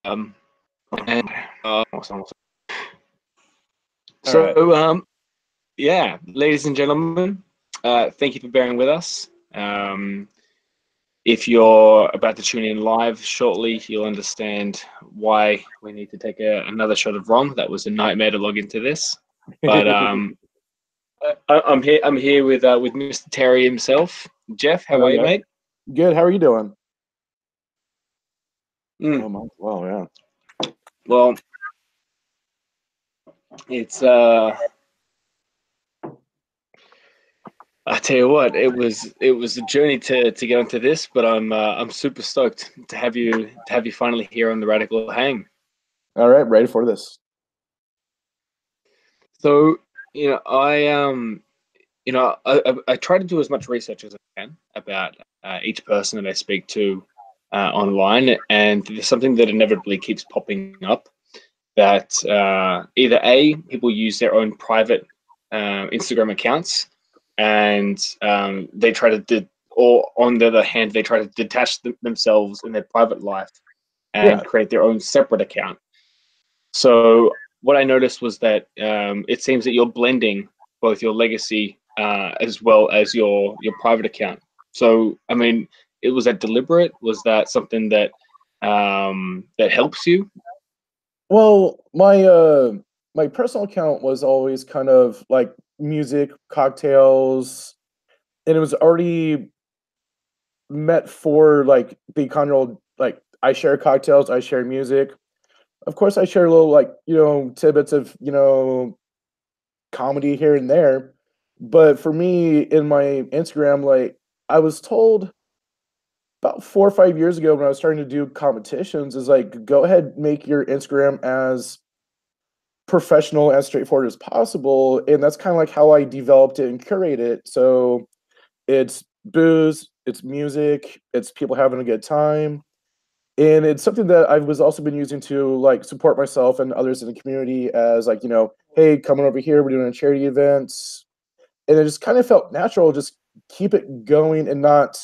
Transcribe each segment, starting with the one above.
Um, and awesome. All right. So, yeah, ladies and gentlemen, thank you for bearing with us. Um, if you're about to tune in live shortly, you'll understand why we need to take another shot of rum. That was a nightmare to log into this, but I'm here. I'm here with Mr. Terry himself. Jeff, how Hello, are you, guys. mate? Good. How are you doing? Mm, Oh, my. Well, yeah. well, it's I tell you what, it was a journey to get onto this, but I'm super stoked to have you finally here on the Radical Hang. All right. Ready for this. So I try to do as much research as I can about each person that I speak to online, and there's something that inevitably keeps popping up that either A, people use their own private Instagram accounts, and they try or on the other hand, they try to detach themselves in their private life Yeah. and create their own separate account. So what I noticed was that it seems that you're blending both your legacy as well as your private account. So I mean, it was that deliberate? Was that something that helps you? Well, my personal account was always kind of like music, cocktails, and it was already meant for like the kind of like I share cocktails, I share music. Of course, I share little like tidbits of comedy here and there. But for me, in my Instagram, like I was told about 4 or 5 years ago when I was starting to do competitions, is like go ahead, make your Instagram as professional as straightforward as possible, and that's kind of like how I developed it and curate it. So it's booze, it's music, it's people having a good time, and it's something that I was also been using to like support myself and others in the community as like hey, coming over here, we're doing a charity events, and it just kind of felt natural, just keep it going and not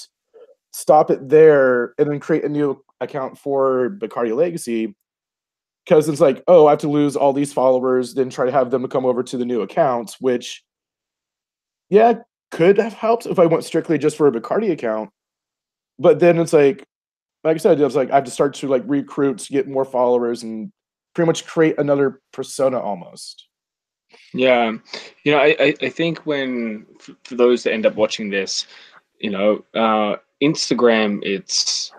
stop it there and then create a new account for Bacardi Legacy, because it's like, oh, I have to lose all these followers, then try to have them come over to the new accounts, which, yeah, could have helped if I went strictly just for a Bacardi account. But then it's like I said, it was like I have to start to like recruit, get more followers, and pretty much create another persona almost. Yeah, I think for those that end up watching this, Instagram, it's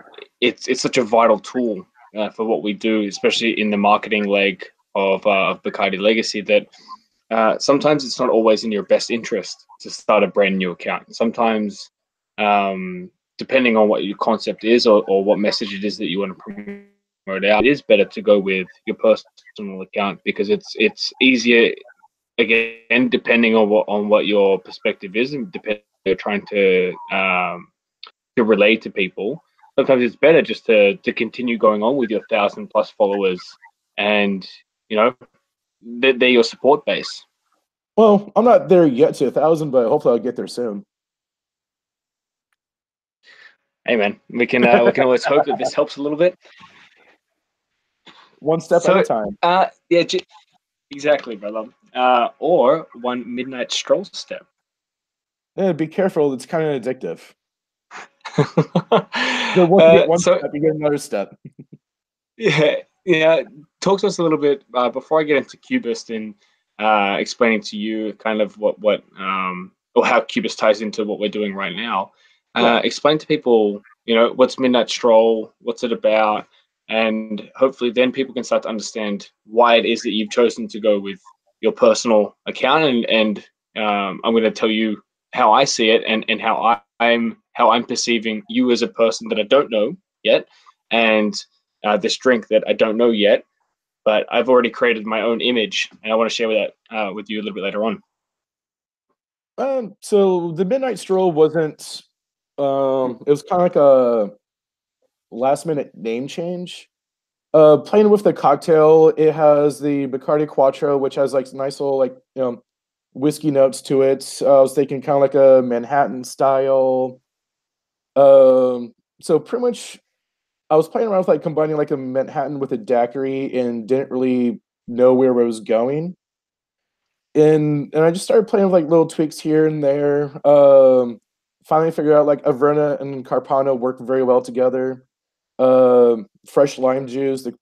such a vital tool for what we do, especially in the marketing leg of Bacardi Legacy. That sometimes it's not always in your best interest to start a brand new account. Sometimes, depending on what your concept is or what message it is that you want to promote out, it is better to go with your personal account because it's easier, again, depending on what your perspective is and depending you're trying to relate to people. Sometimes it's better just to continue going on with your 1,000+ followers, and you know they're your support base. Well, I'm not there yet to 1,000, but hopefully I'll get there soon. Hey man, we can always hope that this helps a little bit. One step at a So time. yeah, exactly, brother. Or one midnight stroll step. Yeah, be careful. It's kind of addictive. So once you get one So step, you get another step. yeah, yeah. Talk to us a little bit before I get into Cubist and explaining to you kind of what or how Cubist ties into what we're doing right now. Yeah. Explain to people, what's Midnight Stroll, what's it about, and hopefully then people can start to understand why it is that you've chosen to go with your personal account. And I'm going to tell you how I see it and how I'm perceiving you as a person that I don't know yet, and this drink that I don't know yet, but I've already created my own image, and I want to share that with you a little bit later on. So the Midnight Stroll wasn't. It was kind of like a last minute name change. Playing with the cocktail, it has the Bacardi Quattro, which has like nice little like whiskey notes to it. I was thinking kind of like a Manhattan style. So pretty much I was playing around with like combining like a Manhattan with a daiquiri and didn't really know where I was going. And I just started playing with like little tweaks here and there. Finally figured out like Averna and Carpano work very well together. Fresh lime juice, the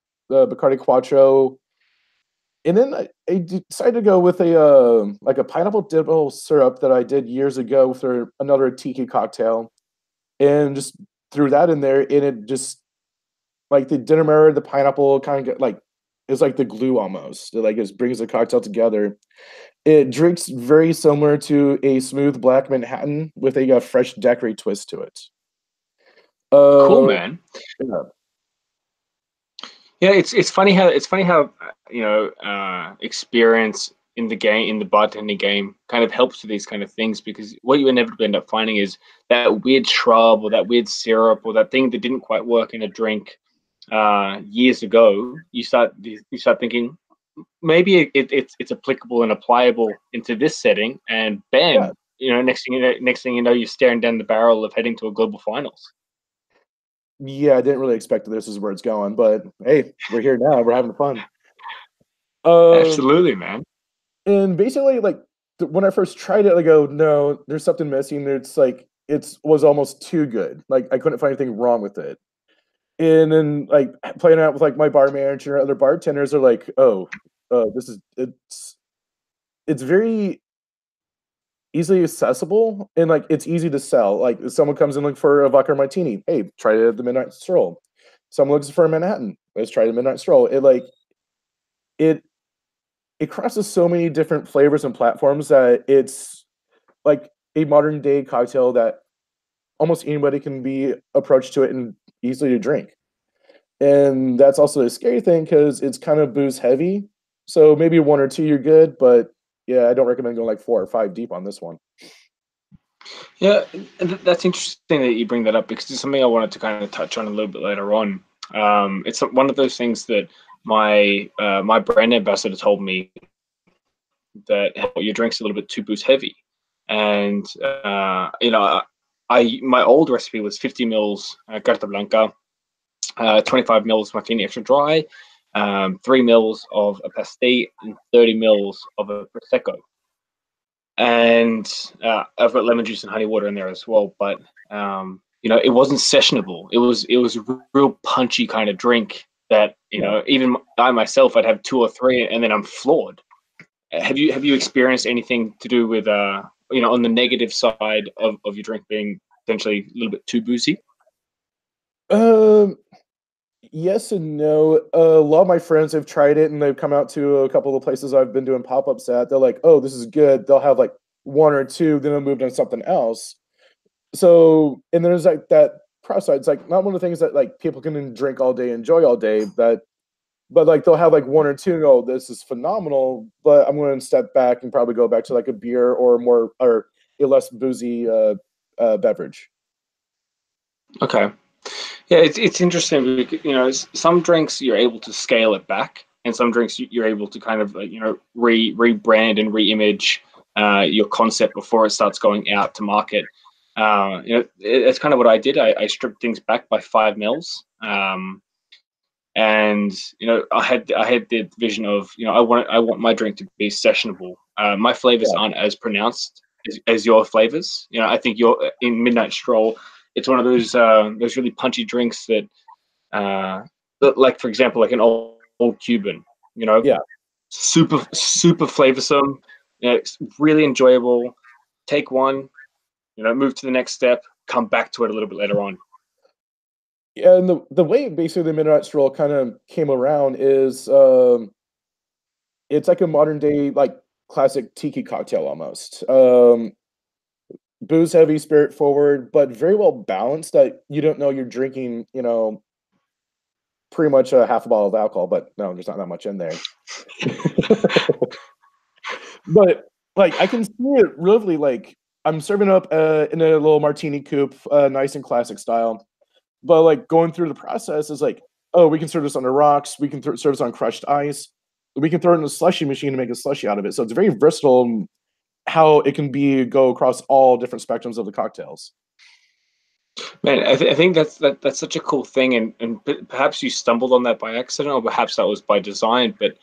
Bacardi Quattro, and then I decided to go with a like a pineapple dibble syrup that I did years ago for another tiki cocktail, and just threw that in there, and it just like the dinner mirror, the pineapple kind of get like it's like the glue almost. It like just brings the cocktail together. It drinks very similar to a smooth black Manhattan with a fresh daiquiri twist to it. Cool, Uh, man. yeah, Yeah, it's funny how experience in the game, in the bartending game, kind of helps with these kind of things, because what you inevitably end up finding is that weird shrub or that weird syrup or that thing that didn't quite work in a drink years ago. You start thinking maybe it's applicable and applicable into this setting, and yeah, bam, next thing you know, you're staring down the barrel of heading to a global finals. yeah. I didn't really expect that this is where it's going, but hey, we're here now. We're having fun. Um, Absolutely, man. and basically, like when I first tried it, I go, no, there's something missing. It's like it was almost too good. Like I couldn't find anything wrong with it. And then like playing out with like my bar manager, other bartenders are like, oh, this is it's very easily accessible and like it's easy to sell. Like if someone comes in looking for a vodka martini, hey, try it at the Midnight Stroll. Someone looks for a Manhattan, let's try the Midnight Stroll. It it crosses so many different flavors and platforms that it's like a modern day cocktail that almost anybody can be approached to it and easily to drink. And that's also a scary thing because it's kind of booze heavy. So maybe one or two you're good, but yeah, I don't recommend going like four or five deep on this one. Yeah, that's interesting that you bring that up, because it's something I wanted to kind of touch on a little bit later on. It's one of those things that my brand ambassador told me, that your drink's a little bit too booze heavy, and my old recipe was 50 mils Carta Blanca, 25 mils Martini extra dry, 3 mils of a pasty, and 30 mils of a prosecco. And I've got lemon juice and honey water in there as well. But it wasn't sessionable. It was a real punchy kind of drink that Yeah. even I myself, I'd have two or three, and then I'm floored. Have you experienced anything to do with on the negative side of your drink being potentially a little bit too boozy? Um, yes and no. A lot of my friends have tried it and they've come out to a couple of the places I've been doing pop-ups at. They're like, oh, this is good. They'll have like one or two, then they'll move on to something else. So, and there's like that process. It's like not one of the things that like people can drink all day, enjoy all day, but like they'll have like one or two and go, this is phenomenal, but I'm going to step back and probably go back to like a beer or more or a less boozy beverage. Okay. Yeah, it's interesting because some drinks you're able to scale it back, and some drinks you're able to kind of rebrand and reimage your concept before it starts going out to market. It's kind of what I did. I stripped things back by 5 mils, and I had the vision of I want my drink to be sessionable. My flavors Yeah, aren't as pronounced as your flavors. I think you're in Midnight Stroll. It's one of those really punchy drinks that, like for example, like an old Cuban. yeah. Super super flavorsome. It's really enjoyable. Take one, move to the next step, come back to it a little bit later on. Yeah, and the way basically the Midnight Stroll kind of came around is it's like a modern day like classic tiki cocktail almost. Booze heavy, spirit forward, but very well balanced that you don't know you're drinking, pretty much a half a bottle of alcohol, but no, there's not that much in there. But like I can see it really like I'm serving up in a little martini coupe, nice and classic style. But like going through the process is like, oh, we can serve this on the rocks, we can serve this on crushed ice, we can throw it in a slushy machine to make a slushy out of it. So it's very versatile in how it can be go across all different spectrums of the cocktails. Man, I think that's such a cool thing, and perhaps you stumbled on that by accident, or perhaps that was by design. But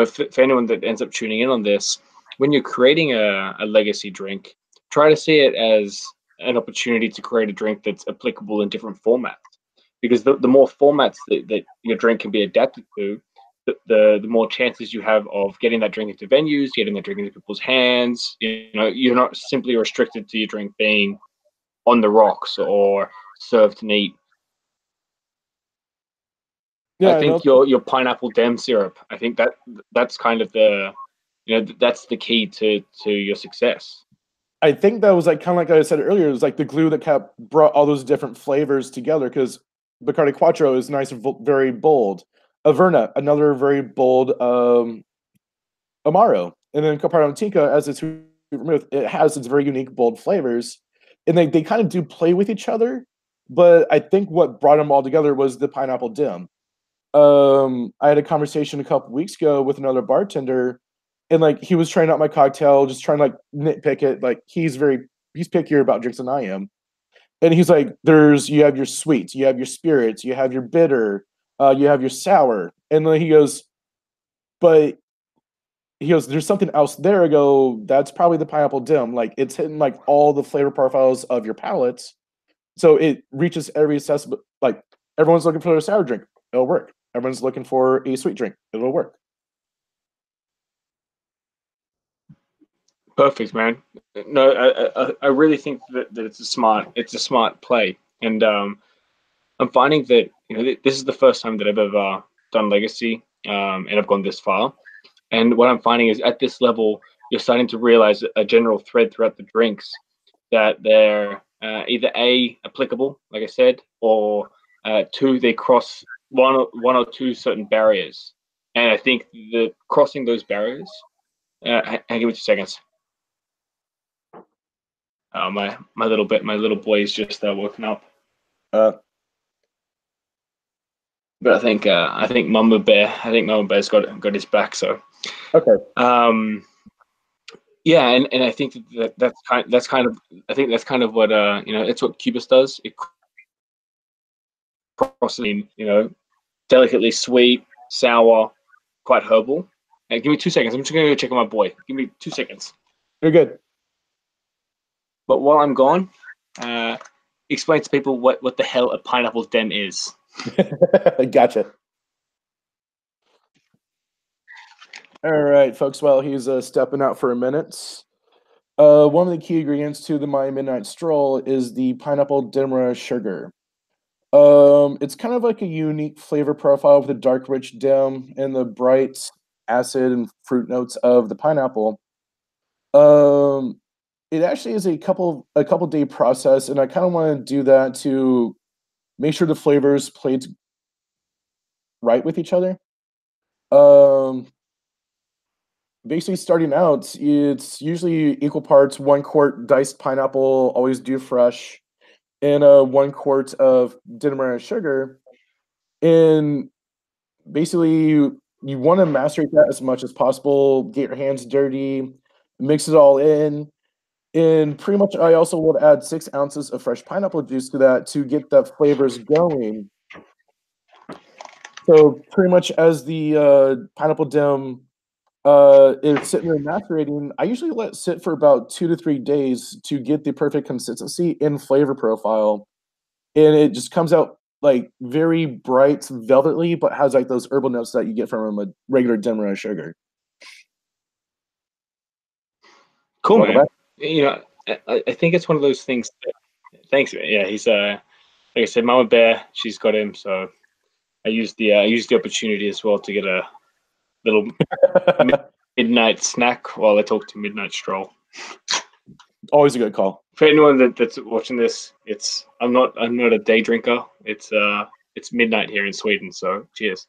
for anyone that ends up tuning in on this, when you're creating a legacy drink, try to see it as an opportunity to create a drink that's applicable in different formats. Because the more formats that your drink can be adapted to, the more chances you have of getting that drink into venues, getting that drink into people's hands. You're not simply restricted to your drink being on the rocks or served neat. I Yeah, I know. think your pineapple dem syrup. I think that's kind of that's the key to your success. I think that was like kind of like I said earlier, it was like the glue that kept brought all those different flavors together because Bacardi Quattro is nice and very bold. Averna, another very bold Amaro. And then Capardonica, as it's vermouth, it has its very unique, bold flavors. And they kind of do play with each other. But I think what brought them all together was the pineapple dim. I had a conversation a couple weeks ago with another bartender, and like he was trying out my cocktail, just trying to like nitpick it. Like he's pickier about drinks than I am. And he's like, you have your sweets, you have your spirits, you have your bitter, you have your sour. And then but he goes, there's something else there. I go, that's probably the pineapple dim. Like it's hitting like all the flavor profiles of your palates. So it reaches every accessible, like everyone's looking for a sour drink. It'll work. Everyone's looking for a sweet drink. It'll work. Perfect, man. No, I really think that it's a smart play, and I'm finding that this is the first time that I've ever done legacy, and I've gone this far. And what I'm finding is at this level, you're starting to realize a general thread throughout the drinks that they're either A, applicable, like I said, or two, they cross one or two certain barriers. And I think that crossing those barriers, hang on 2 seconds. My little boy is just woken up. Uh, But I think Mama Bear's got his back. So okay. Yeah, and I think that's kind of I think that's kind of what it's what Cubis does. It crosses delicately sweet, sour, quite herbal. Hey, give me 2 seconds. I'm just gonna go check on my boy. Give me 2 seconds. You're good. But while I'm gone, explain to people what the hell a pineapple dem is. Gotcha. All right, folks. While he's stepping out for a minute, one of the key ingredients to the My Midnight Stroll is the pineapple dimra sugar. It's kind of like a unique flavor profile with the dark, rich dim and the bright acid and fruit notes of the pineapple. Um, it actually is a couple day process, and I kind of want to do that to make sure the flavors played right with each other. Um, Basically, starting out, it's usually equal parts 1 quart diced pineapple, always do fresh, and 1 quart of demerara sugar. And basically, you want to macerate that as much as possible. Get your hands dirty, mix it all in. And pretty much, I also would add 6 ounces of fresh pineapple juice to that to get the flavors going. So pretty much as the pineapple dim is sitting there macerating, I usually let it sit for about 2 to 3 days to get the perfect consistency and flavor profile. And it just comes out like very bright, velvety, but has like those herbal notes that you get from a regular demerara sugar. Cool, Welcome man. back. I think it's one of those things. Thanks, man. Yeah, he's like I said, Mama Bear. She's got him, so I used the opportunity as well to get a little midnight snack while I talk to Midnight Stroll. Always a good call. For anyone that's watching this, I'm not a day drinker. It's midnight here in Sweden, so cheers.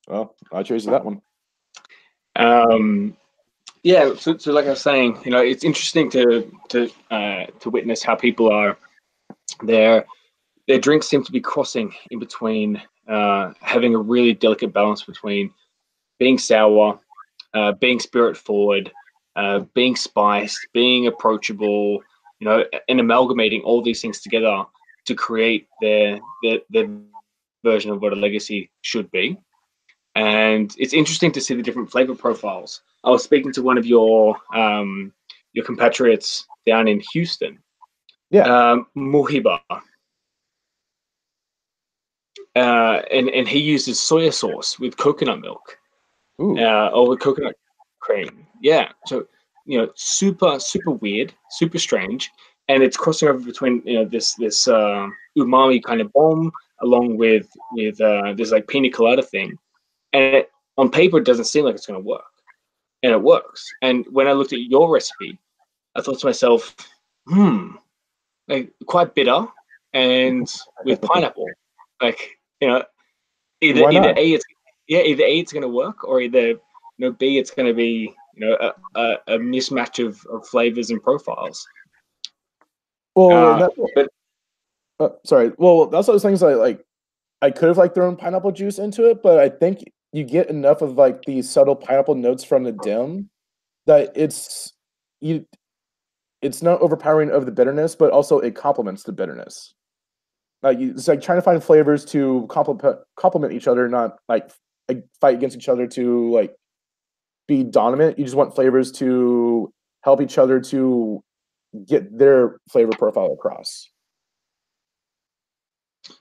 Well, I chose that one. Yeah, so like I was saying, it's interesting to witness how people are their drinks seem to be crossing in between, having a really delicate balance between being sour, being spirit forward, being spiced, being approachable, and amalgamating all these things together to create their version of what a legacy should be. And it's interesting to see the different flavor profiles. I was speaking to one of your compatriots down in Houston, Muhiba, and he uses soya sauce with coconut milk, or with coconut cream. Yeah, so super weird, super strange, and it's crossing over between this umami kind of bomb along with this like pina colada thing, and on paper it doesn't seem like it's going to work, and it works. And when I looked at your recipe, I thought to myself, like quite bitter and with pineapple, like either either A it's going to work, or either B it's going to be a mismatch of flavors and profiles. Well, sorry. Well, that's those things like I could have like thrown pineapple juice into it, but I think you get enough of like the subtle pineapple notes from the dim that it's not overpowering of the bitterness, but also it complements the bitterness. Like it's like trying to find flavors to complement each other, not like fight against each other to like be dominant. You just want flavors to help each other to get their flavor profile across.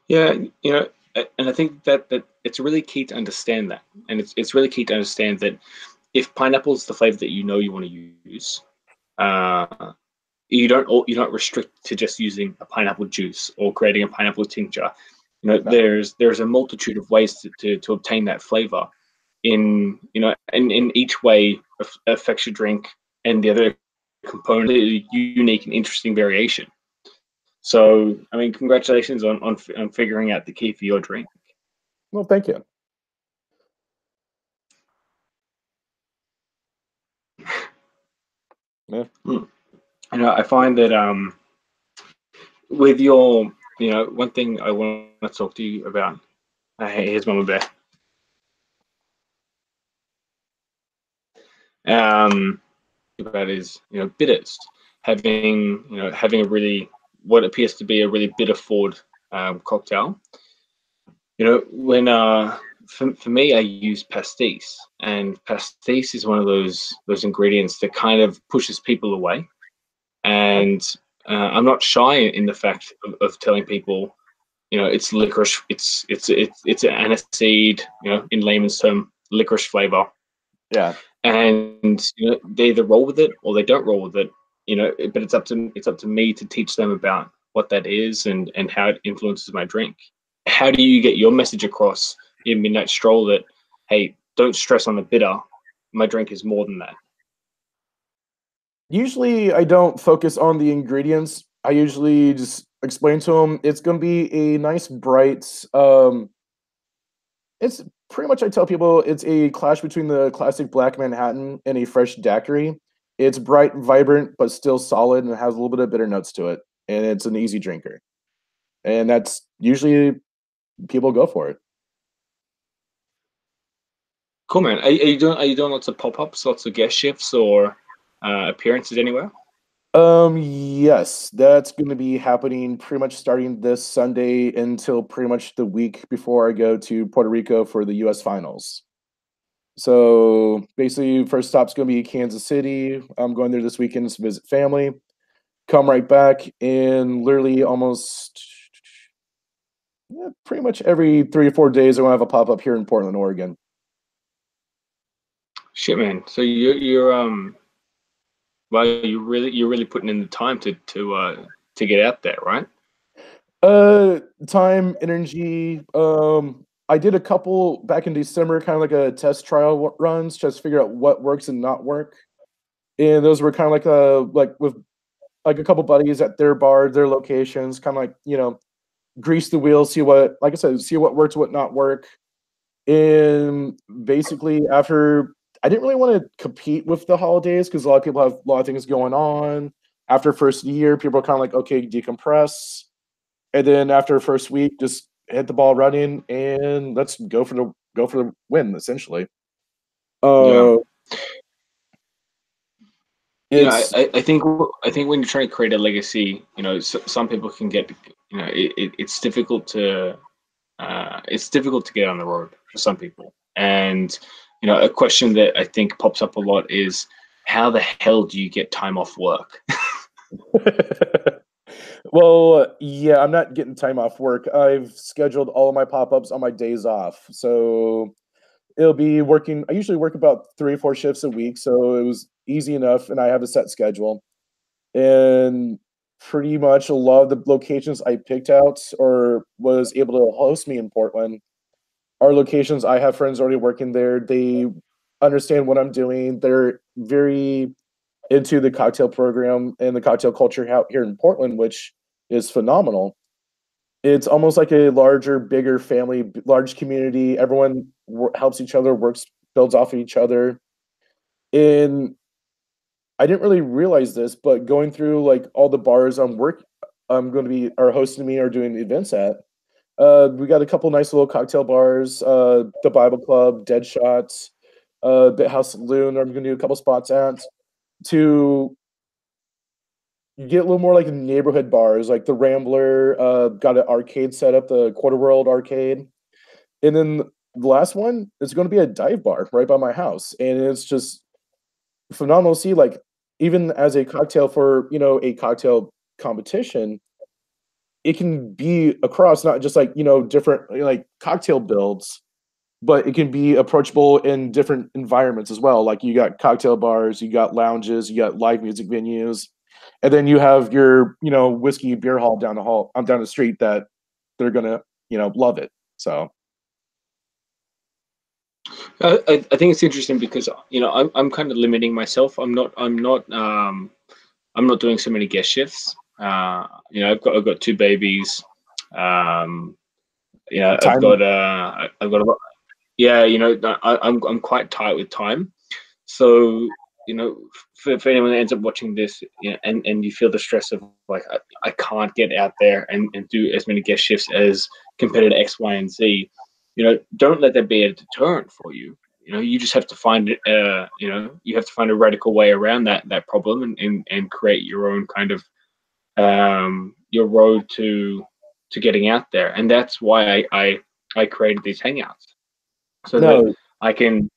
Yeah, and I think that it's really key to understand that, and it's really key to understand that if pineapple is the flavor that you want to use, you're not restricted to just using a pineapple juice or creating a pineapple tincture. There's a multitude of ways to obtain that flavor. In each way affects your drink, and the other component is unique and interesting variation. So, I mean, congratulations on figuring out the key for your drink. Well, thank you. Yeah. I find that with your, one thing I want to talk to you about. Here's Mama Bear. About is bitters, having a really what appears to be a really bitter forward cocktail. When for me, I use pastis, and pastis is one of those ingredients that kind of pushes people away. And I'm not shy in the fact of telling people, it's licorice, it's an aniseed, in layman's term, licorice flavor. Yeah. And they either roll with it or they don't roll with it. But it's up to me to teach them about what that is and how it influences my drink. How do you get your message across in Midnight Stroll that, hey, don't stress on the bitter, my drink is more than that? Usually I don't focus on the ingredients. I usually just explain to them it's going to be a nice bright it's pretty much I tell people it's a clash between the classic black Manhattan and a fresh daiquiri. It's bright, vibrant, but still solid, and it has a little bit of bitter notes to it, and it's an easy drinker. And that's usually people go for it. Cool, man. Are you doing lots of pop-ups, lots of guest shifts, or appearances anywhere? Yes, that's going to be happening pretty much starting this Sunday until pretty much the week before I go to Puerto Rico for the U.S. finals. So basically, first stop's going to be Kansas City. I'm going there this weekend to visit family. Come right back, and literally almost pretty much every 3 or 4 days, I'm going to have a pop up here in Portland, Oregon. Shit, man. So you're well, you're really putting in the time to get out there, right? Time, energy. I did a couple back in December, kind of like a test trial runs, just to figure out what works and not work. And those were kind of like with like a couple buddies at their bar, their locations, kind of like grease the wheel, see what, like I said, see what works, what not work. And basically, after I didn't really want to compete with the holidays because a lot of people have a lot of things going on. After first year, people are kind of like, okay, decompress. And then after first week, just hit the ball running and let's go for the win, essentially. Yeah. It's I think when you're trying to create a legacy, some people can get, it's difficult to get on the road for some people. And a question that I think pops up a lot is, how the hell do you get time off work? well, yeah, I'm not getting time off work. I've scheduled all of my pop-ups on my days off. So it'll be working. I usually work about 3 or 4 shifts a week, so it was easy enough, and I have a set schedule. And pretty much a lot of the locations I picked out or was able to host me in Portland are locations I have friends already working there. They understand what I'm doing. They're very into the cocktail program and the cocktail culture out here in Portland, which is phenomenal. It's almost like a larger, bigger family, large community. Everyone helps each other, works, builds off of each other. And I didn't really realize this, but going through like all the bars I'm going to be are hosting me or doing events at. We got a couple nice little cocktail bars, the Bible Club, Dead Shots, Bit House Saloon. I'm going to do a couple spots at to get a little more like neighborhood bars, like the Rambler. Got an arcade set up, the Quarter World Arcade, and then the last one is going to be a dive bar right by my house, and it's just phenomenal to see. Like even as a cocktail for a cocktail competition, it can be across not just like different like cocktail builds, but it can be approachable in different environments as well. Like you got cocktail bars, you got lounges, you got live music venues, and then you have your whiskey beer hall down the street that they're gonna love it. So I think it's interesting because I'm kind of limiting myself. I'm not doing so many guest shifts. I've got two babies. Um, time. I've got a lot. Yeah, I'm quite tight with time. So for anyone that ends up watching this, and you feel the stress of like I can't get out there and do as many guest shifts as competitor X, Y, and Z. Don't let that be a deterrent for you. You just have to find you have to find a radical way around that problem and create your own kind of your road to getting out there. And that's why I created these hangouts so that No, I can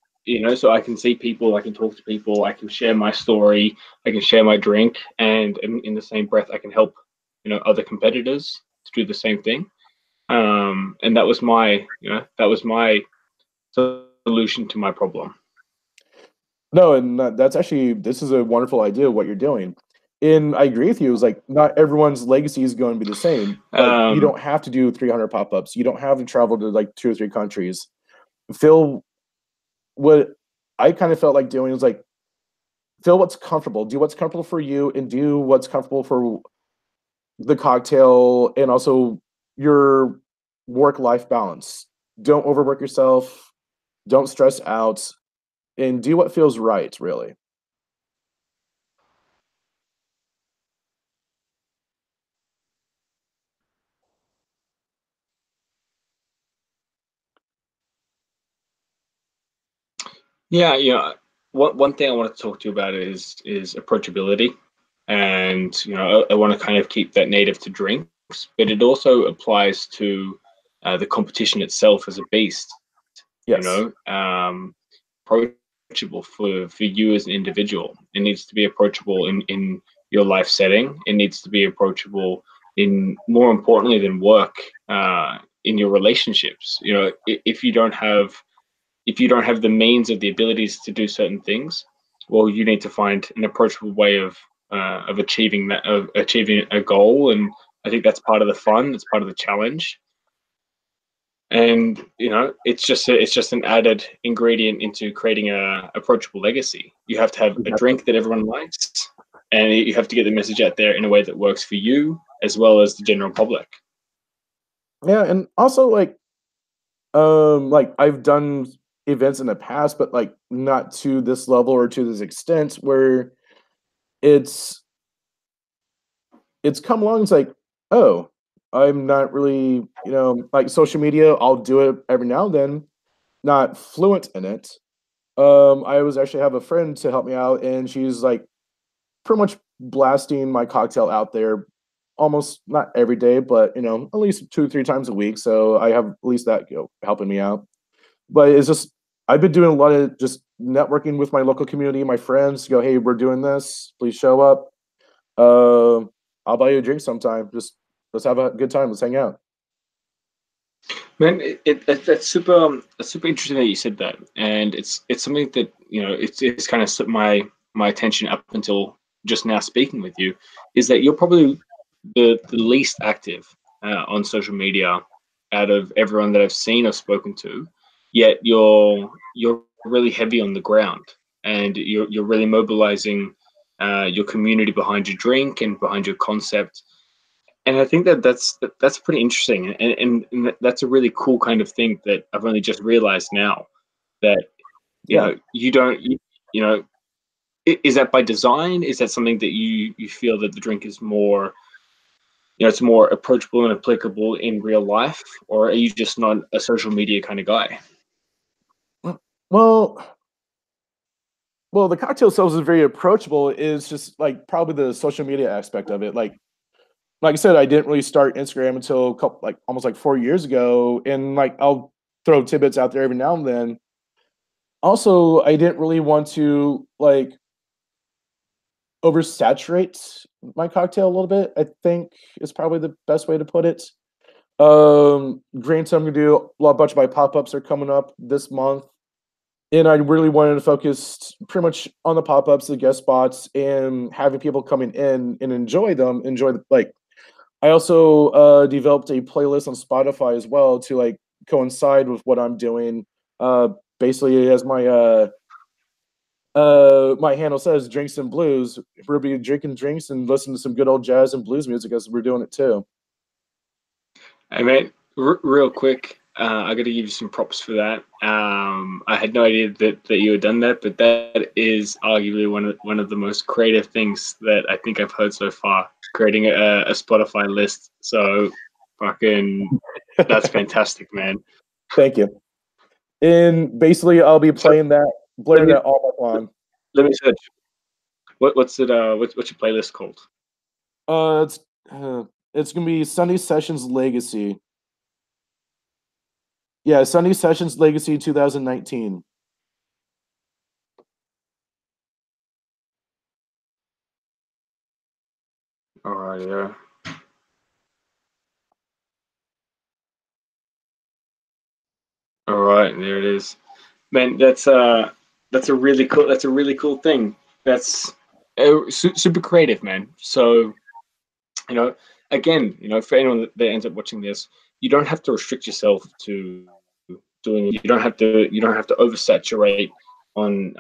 so I can see people, I can talk to people, I can share my story, I can share my drink, and in the same breath I can help other competitors to do the same thing. And that was my solution to my problem. no, and that's actually this is a wonderful idea what you're doing. And I agree with you. It's like not everyone's legacy is going to be the same. Like you Um, don't have to do 300 pop-ups. You don't have to travel to like 2 or 3 countries. Feel what I kind of felt like doing is like feel what's comfortable, do what's comfortable for you, and do what's comfortable for the cocktail and also your work-life balance. Don't overwork yourself. Don't stress out, and do what feels right. Really. yeah, one thing I want to talk to you about is approachability, and I want to kind of keep that native to drinks, but it also applies to the competition itself as a beast. You Yes. know, approachable for you as an individual. It needs to be approachable in your life setting. It needs to be approachable in more importantly than work, in your relationships. If you don't have the means or the abilities to do certain things, well, you need to find an approachable way of achieving that, of achieving a goal. And I think that's part of the fun. It's part of the challenge. And it's just an added ingredient into creating a approachable legacy. You have to have a drink that everyone likes, and you have to get the message out there in a way that works for you as well as the general public. Yeah, and also like I've done events in the past, but like not to this level or to this extent where it's it's come along. It's like, oh, I'm not really, like social media. I'll do it every now and then, not fluent in it. I was actually have a friend to help me out, and she's like, pretty much blasting my cocktail out there almost not every day, but at least 2 or 3 times a week. So I have at least that helping me out. But it's just I've been doing a lot of just networking with my local community, my friends. Go, hey, we're doing this. Please show up. I'll buy you a drink sometime. Just let's have a good time. Let's hang out. Man, that's super interesting that you said that, and it's something that it's kind of slipped my attention up until just now speaking with you, is that you're probably the least active on social media out of everyone that I've seen or spoken to, yet you're really heavy on the ground, and you're really mobilizing your community behind your drink and behind your concept. And I think that's pretty interesting, and that's a really cool kind of thing that I've only just realized now, that Yeah. you don't you know is that by design? Is that something that you feel that the drink is more, it's more approachable and applicable in real life, or are you just not a social media kind of guy? Well, the cocktail sales is very approachable. Is just like probably the social media aspect of it. Like I said, I didn't really start Instagram until almost like 4 years ago, and like I'll throw tidbits out there every now and then. Also, I didn't really want to like oversaturate my cocktail a little bit. I think is probably the best way to put it. Granted, I'm gonna do a bunch of my pop-ups are coming up this month, and I really wanted to focus pretty much on the pop-ups, the guest spots, and having people coming in and enjoy them. I also developed a playlist on Spotify as well to like coincide with what I'm doing. Uh, Basically, as my handle says, drinks and blues. We'll be drinking drinks and listening to some good old jazz and blues music as we're doing it too. I mean, real quick, I got to give you some props for that. I had no idea that you had done that, but that is arguably one of the most creative things that I think I've heard so far. Creating a Spotify list, so fucking that's fantastic, man. Thank you. And basically, I'll be So playing that, let blaring me that all month long. let me search. What's it? What's your playlist called? Uh, it's it's gonna be Sunday Sessions Legacy. Yeah, Sunday Sessions Legacy 2019. All right, yeah. All right, there it is. Man, that's a really cool thing. That's super creative, man. So you know, again, for anyone that ends up watching this, you don't have to restrict yourself to doing it. You don't have to oversaturate on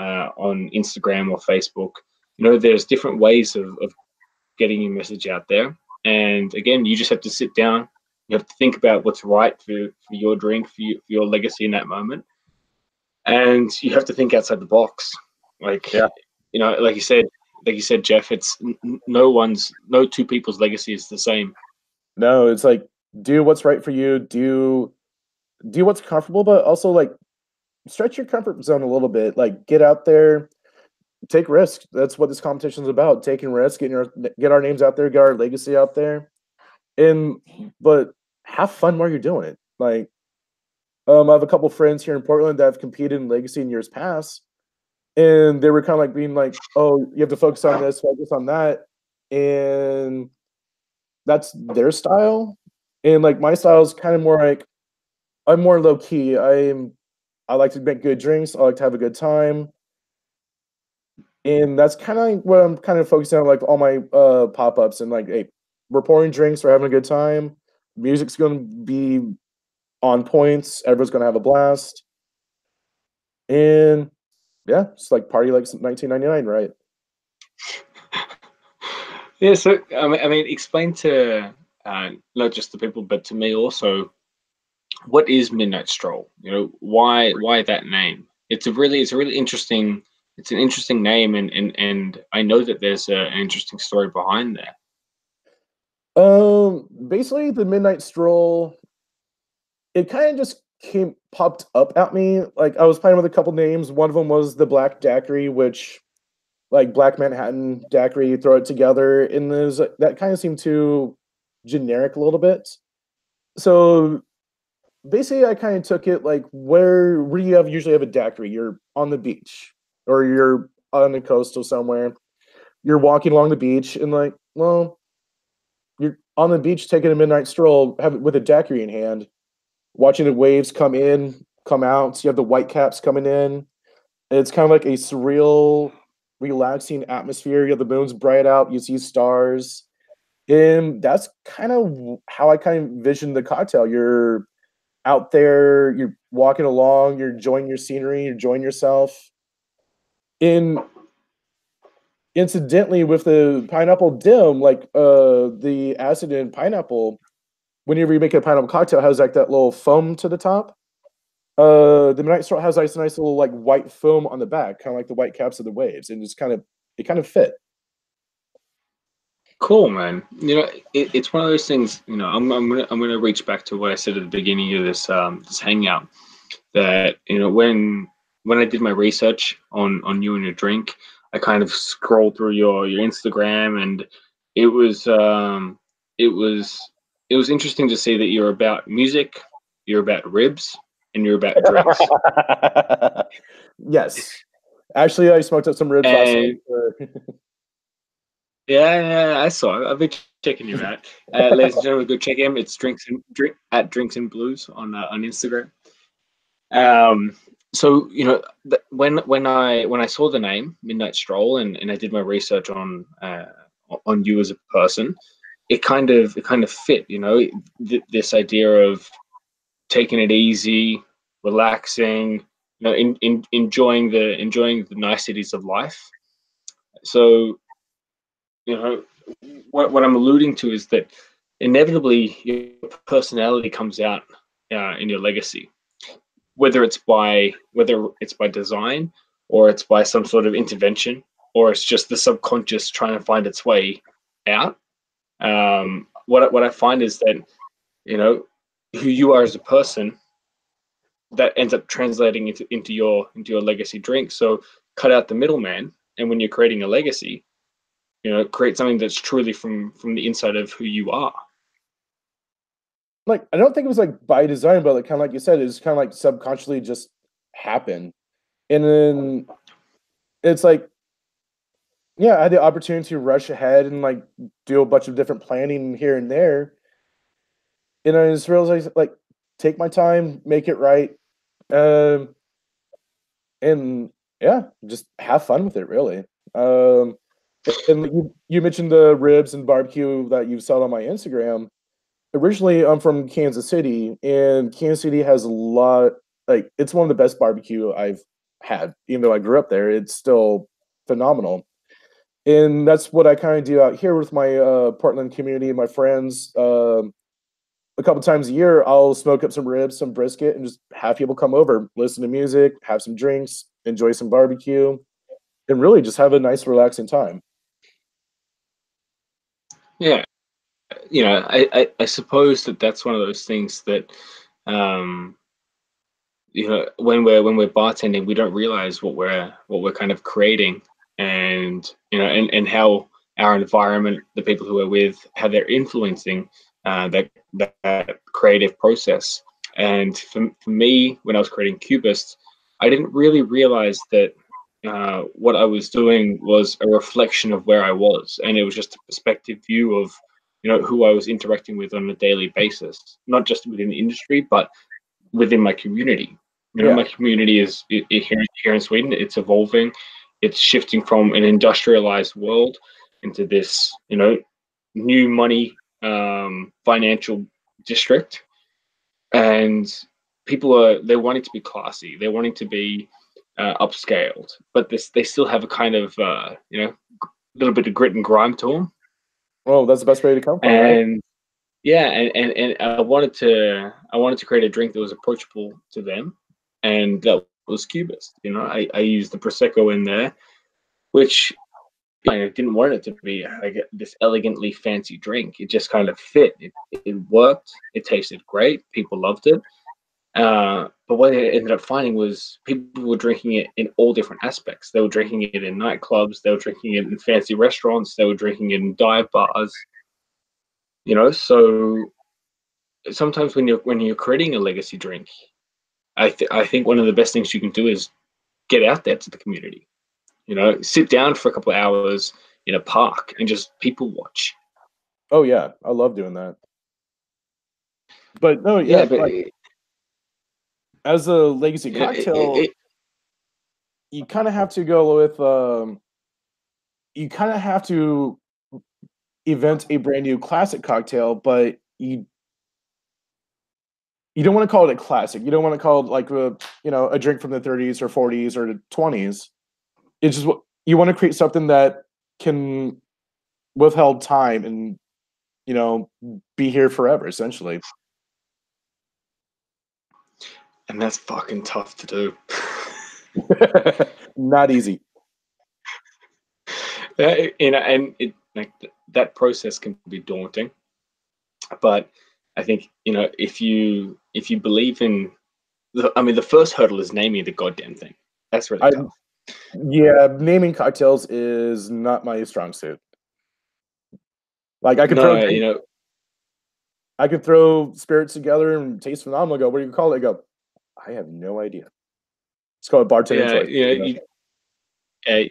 Instagram or Facebook. There's different ways of getting your message out there. And again, you just have to sit down. You have to think about what's right for your drink, for your legacy in that moment, and you have to think outside the box. Like Yeah. like you said, Jeff. It's no two people's legacy is the same. No, it's like do what's right for you. Do what's comfortable, but also like stretch your comfort zone a little bit. Like get out there, take risks. That's what this competition is about: taking risks, get our names out there, get our legacy out there, and but have fun while you're doing it. Like I have a couple friends here in Portland that have competed in legacy in years past, and they were kind of like being like, "Oh, you have to focus on this, focus on that," and that's their style. And like my style is kind of more like I'm more low key. I like to make good drinks. I like to have a good time, and that's kind of what I'm kind of focusing on. Like all my pop ups and like, hey, we're pouring drinks, we're having a good time. Music's gonna be on points. Everyone's gonna have a blast, and yeah, it's like party like 1999, right? Yeah. So I mean, explain to not just the people, but to me also, what is Midnight Stroll? Why that name? It's a really interesting. It's an interesting name, and I know that there's an interesting story behind that. Basically, the Midnight Stroll, it kind of just came popped up at me. Like I was playing with a couple names. One of them was the Black Daiquiri, which like Black Manhattan daiquiri, you throw it together, and that kind of seemed too generic a little bit. So basically, I kind of took it like where you usually have a daiquiri. You're on the beach, or you're on the coastal somewhere. You're walking along the beach, and like, well, you're on the beach taking a midnight stroll, with a daiquiri in hand, watching the waves come in, come out. So you have the white caps coming in. It's kind of like a surreal, relaxing atmosphere. You have the moon's bright out, you see stars. And that's kind of how I kind of envision the cocktail. You're out there, you're walking along, you're enjoying your scenery, you're enjoying yourself. And incidentally, with the pineapple dim, like the acid in pineapple, whenever you make a pineapple cocktail, it has like that little foam to the top. The Midnight Stroll has like a nice little like white foam on the back, kind of like the white caps of the waves, and it kind of fit. Cool, man. It's one of those things. I'm gonna reach back to what I said at the beginning of this hangout. That when I did my research on you and your drink, I kind of scrolled through your Instagram, and it was it was it was interesting to see that you're about music, you're about ribs, and you're about drinks. Yes, actually, I smoked up some ribs last And night. yeah, I saw it. I've been checking you out, ladies and gentlemen. Go check him. It's Drinks and Blues on Instagram. So when I saw the name Midnight Stroll, and I did my research on you as a person, it kind of fit. This idea of taking it easy, relaxing, enjoying the niceties of life. So what I'm alluding to is that inevitably your personality comes out in your legacy, whether it's by design, or it's by some sort of intervention, or it's just the subconscious trying to find its way out. What I find is that who you are as a person, that ends up translating into your legacy drink. So cut out the middleman, and when you're creating a legacy, create something that's truly from the inside of who you are. Like, I don't think it was like by design, but like kind of like you said, it's kind of like subconsciously just happened. And then it's like, yeah, I had the opportunity to rush ahead and like do a bunch of different planning here and there. And I just realized like take my time, make it right. Um and yeah, just have fun with it really. Um and like, you mentioned the ribs and barbecue that you saw on my Instagram. Originally, I'm from Kansas City, and Kansas City has a lot. Like, it's one of the best barbecue I've had. Even though I grew up there, it's still phenomenal. And that's what I kind of do out here with my Portland community and my friends. A couple times a year, I'll smoke up some ribs, some brisket, and just have people come over, listen to music, have some drinks, enjoy some barbecue, and really just have a nice, relaxing time. Yeah, I suppose that's one of those things that um, when we're bartending, we don't realize what we're kind of creating, and and how our environment, the people who we're with, how they're influencing that creative process. And for me, when I was creating Cubist, I didn't really realize that what I was doing was a reflection of where I was, and it was just a perspective view of who I was interacting with on a daily basis, not just within the industry, but within my community. Yeah. My community is here in Sweden. It's evolving. It's shifting from an industrialized world into this, new money financial district, and they're wanting to be classy. They're wanting to be upscaled, but they still have a kind of little bit of grit and grime to them. Well, that's the best way to come from, right? And yeah, and I wanted to create a drink that was approachable to them, and that was Cubist. I used the prosecco in there, which I didn't want it to be like this elegantly fancy drink. It just kind of fit. It worked. It tasted great. People loved it. But what I ended up finding was people were drinking it in all different aspects. They were drinking it in nightclubs. They were drinking it in fancy restaurants. They were drinking it in dive bars. So sometimes when you're creating a legacy drink, I think one of the best things you can do is get out there to the community. Sit down for a couple of hours in a park and just people watch. Oh yeah, I love doing that. But no, Yeah, yeah, but like as a legacy you know, cocktail, you kind of have to go with you kind of have to invent a brand new classic cocktail, but you don't want to call it a classic. You don't want to call it like a drink from the 30s or 40s or the 20s. It's just what you want to create something that can withhold time and be here forever, essentially. and that's fucking tough to do. Not easy. And like that process can be daunting, but I think if you believe in the first hurdle is naming the goddamn thing. That's really I tough. Yeah, naming cocktails is not my strong suit. Like No, I could throw spirits together and taste phenomenal. Go, what do you call it? I go, I have no idea. It's called bartending yeah, choice.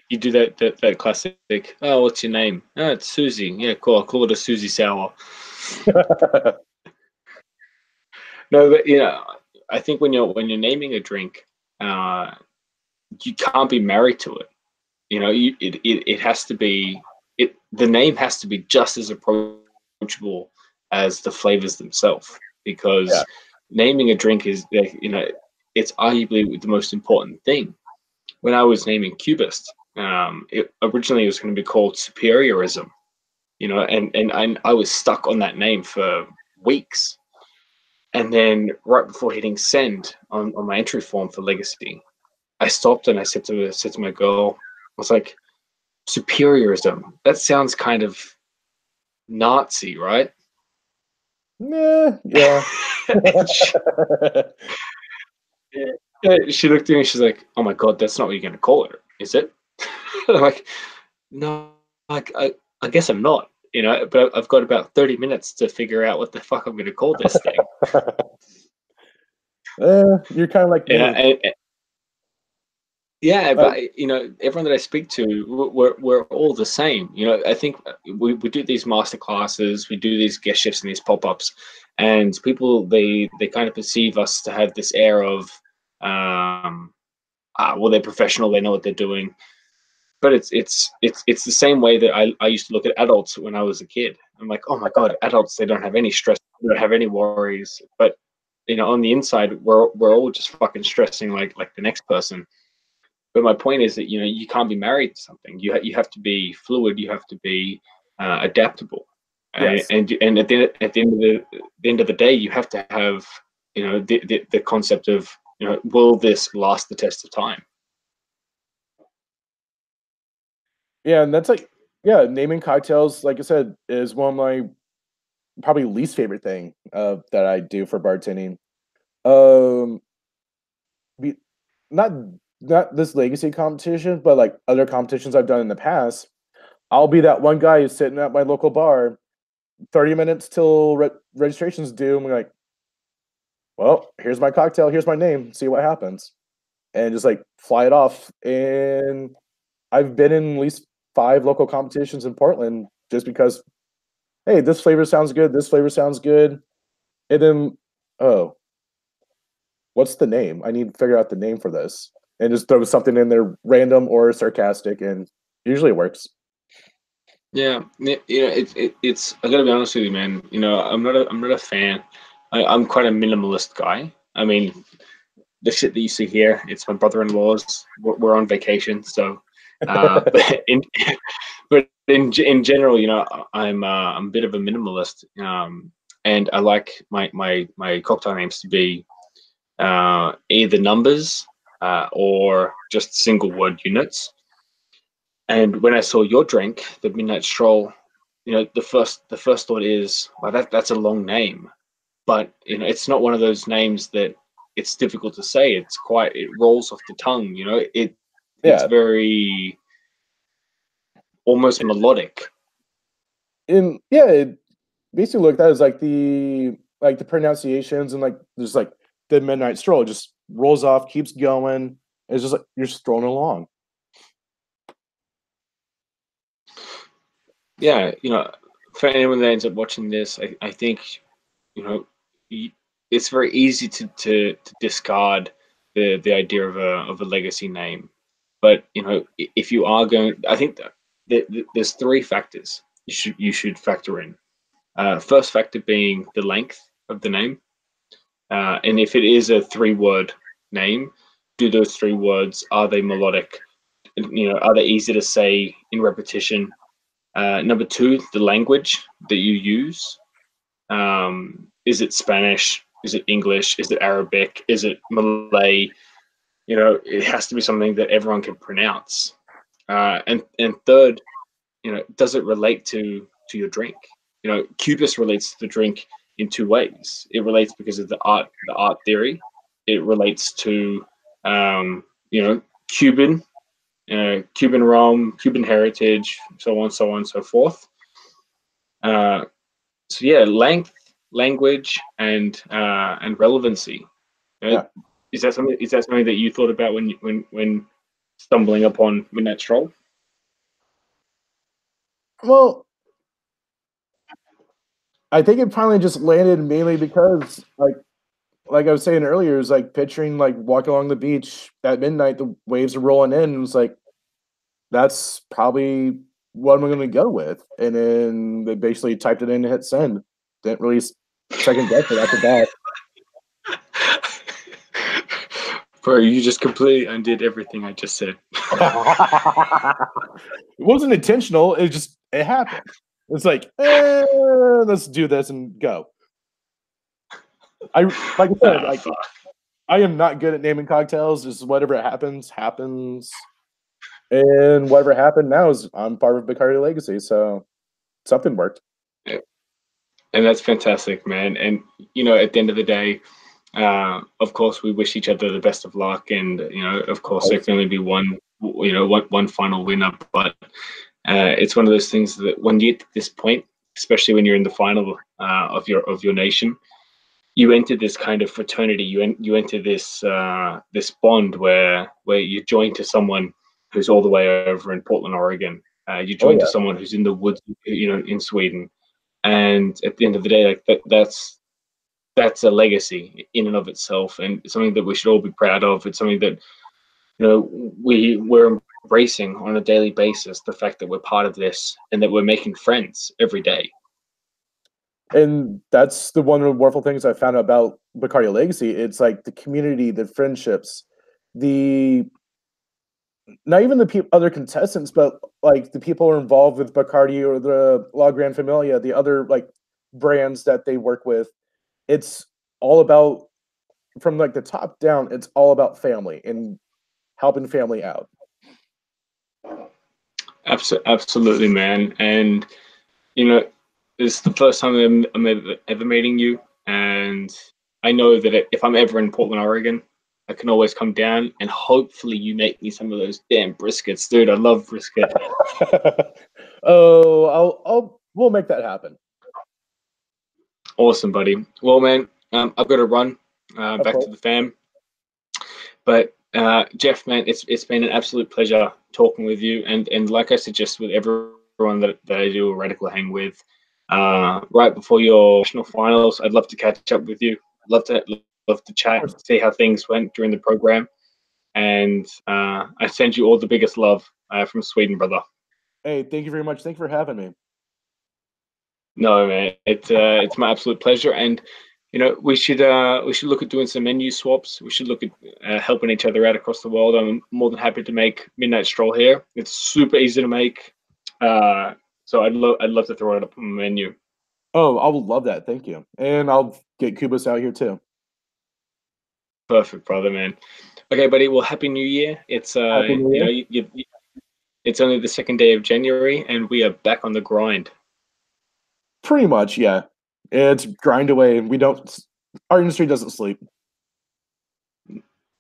you do that classic. Oh, what's your name? Oh, it's Susie. Yeah, cool. I'll call it a Susie Sour. No, but I think when you're naming a drink, you can't be married to it. It has to be the name has to be just as approachable as the flavors themselves, Yeah. because naming a drink is it's arguably the most important thing. When I was naming Cubist, originally it was going to be called Superiorism, and I was stuck on that name for weeks. And then right before hitting send on my entry form for Legacy, I stopped and I said to my girl, I was like, Superiorism. That sounds kind of Nazi, right? Yeah. she, she looked at me and she's like, "Oh my god, that's not what you're going to call it, is it?" I'm like, "No, I guess I'm not." But I've got about 30 minutes to figure out what the fuck I'm going to call this thing. You're kind of like Yeah, me. yeah, Like, but everyone that I speak to, we're all the same. I think we do these master classes, we do these guest shifts and these pop ups, and people they kind of perceive us to have this air of, well, they're professional, they know what they're doing. But it's the same way that I used to look at adults when I was a kid. I'm like, oh my god, adults, they don't have any stress, they don't have any worries. But on the inside, we're all just fucking stressing like the next person. But my point is that you can't be married to something. You have to be fluid. You have to be adaptable. And yes. and at the end of the day, you have to have the concept of will this last the test of time? Yeah, and that's like, yeah, naming cocktails, like I said, is one of my probably least favorite thing that I do for bartending. Um, be, not not this legacy competition, but like other competitions I've done in the past. I'll be that one guy who's sitting at my local bar, 30 minutes till registration's due. And we're like, well, here's my cocktail, here's my name, see what happens, and just like fly it off. And I've been in at least 5 local competitions in Portland just because, hey, this flavor sounds good, this flavor sounds good. And then, oh, what's the name? I need to figure out the name for this. And just throw something in there random or sarcastic, and usually it works. Yeah, it's. I gotta be honest with you, man. I'm not a fan. I'm quite a minimalist guy. I mean, the shit that you see here, it's my brother-in-law's. We're on vacation, so. But in general, I'm a bit of a minimalist, and I like my cocktail names to be either numbers or just single word units. And when I saw your drink, the Midnight Stroll, the first thought is, well, that's a long name, but it's not one of those names that it's difficult to say. It rolls off the tongue. It's Yeah, very almost melodic. and yeah, it basically looked at as like the pronunciations and like there's like the Midnight Stroll. It just rolls off, keeps going. It's just like you're just strolling along. Yeah, for anyone that ends up watching this, I think you know it's very easy to discard the idea of a legacy name, but if you are going, I think there's three factors you should factor in. First factor being the length of the name, and if it is a three-word name, do those three words, are they melodic? Are they easy to say in repetition? Number two, the language that you use. Is it Spanish? Is it English? Is it Arabic? Is it Malay? It has to be something that everyone can pronounce. And third, does it relate to your drink? Cubist relates to the drink in two ways. It relates because of the art theory. It relates to Cuban, Cuban rum, Cuban heritage, so on, so on, so forth. So yeah, length, language, and relevancy. Yeah. Is that something that you thought about when stumbling upon Midnight Stroll? Well, I think it finally just landed mainly because like I was saying earlier, is like picturing like walking along the beach at midnight, the waves are rolling in, and it's like that's probably what I'm going to go with. And then they basically typed it in and hit send. Didn't really second guess it after that. Bro, you just completely undid everything I just said. It wasn't intentional. It happened. It's like, let's do this and go. Like I said, like Fuck. I am not good at naming cocktails. Just whatever happens, happens. And whatever happened now is I'm part of Bacardi Legacy, so something worked. Yeah. And that's fantastic, man. And at the end of the day, of course, we wish each other the best of luck, and of course, there can only be one final winner. But it's one of those things that when you get to this point, especially when you're in the final of your nation, you enter this kind of fraternity. You enter this bond where you join to someone who's all the way over in Portland, Oregon. You Oh join to yeah. someone who's in the woods, in Sweden. And at the end of the day, like that's a legacy in and of itself, and it's something that we should all be proud of. It's something that we're embracing on a daily basis. The fact that we're part of this and that we're making friends every day. And that's the one of the wonderful things I found out about Bacardi Legacy. It's like the community, the friendships, the not even the other contestants, but like the people who are involved with Bacardi or the La Gran Familia, the other like brands that they work with. It's all about from like the top down. It's all about family and helping family out. Absolutely, man. And you know, it's the first time I'm ever meeting you, and I know that if I'm ever in Portland, Oregon, I can always come down, and hopefully you make me some of those damn briskets, dude. I love brisket. Oh, we'll make that happen. Awesome, buddy. Well, man, I've got to run Of back course. to the fam, but Jeff, man, it's been an absolute pleasure talking with you, and like I suggest with everyone that I do a radical hang with, right before your national finals, I'd love to catch up with you. Love to chat, see how things went during the program, and I send you all the biggest love from Sweden, brother. Hey, thank you very much. Thank you for having me. No, man, it's my absolute pleasure, and we should look at doing some menu swaps. We should look at helping each other out across the world. I'm more than happy to make Midnight Stroll here. It's super easy to make, so I'd love to throw it up on the menu. Oh, I would love that. Thank you. And I'll get Kubus out here too. Perfect, brother, man. Okay, buddy. Well, happy New Year. It's Happy New Year. it's only the second day of January, and we are back on the grind. Pretty much, yeah. It's grind away. We don't. Our industry doesn't sleep.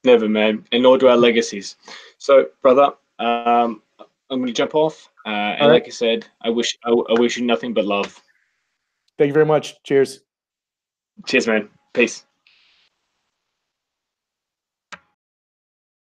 Never, man, and nor do our legacies. So, brother, I'm going to jump off, All and right. like I said, I wish you nothing but love. Thank you very much. Cheers. Cheers, man. Peace.